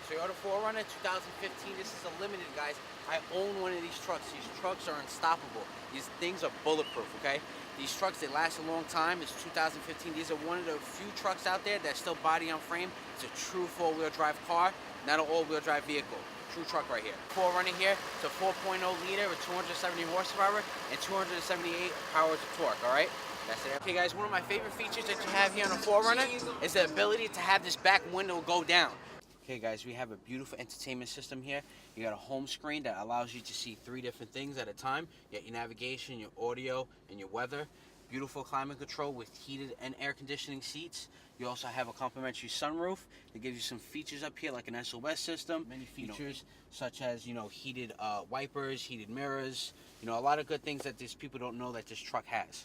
Toyota 4Runner 2015. This is a limited, guys. I own one of these trucks. These trucks are unstoppable. These things are bulletproof, okay? These trucks, they last a long time. It's 2015. These are one of the few trucks out there that's still body on frame. It's a true four-wheel drive car, not an all-wheel drive vehicle. True truck right here. 4Runner here. It's a 4.0 liter with 270 horsepower and 278 pounds of torque, all right? That's it. Okay, guys, one of my favorite features that you have here on a 4Runner is the ability to have this back window go down. Okay, guys, we have a beautiful entertainment system here. You got a home screen that allows you to see 3 different things at a time. You got your navigation, your audio, and your weather. Beautiful climate control with heated and air conditioning seats. You also have a complimentary sunroof that gives you some features up here like an SOS system. Many features such as, heated wipers, heated mirrors. A lot of good things that these people don't know that this truck has.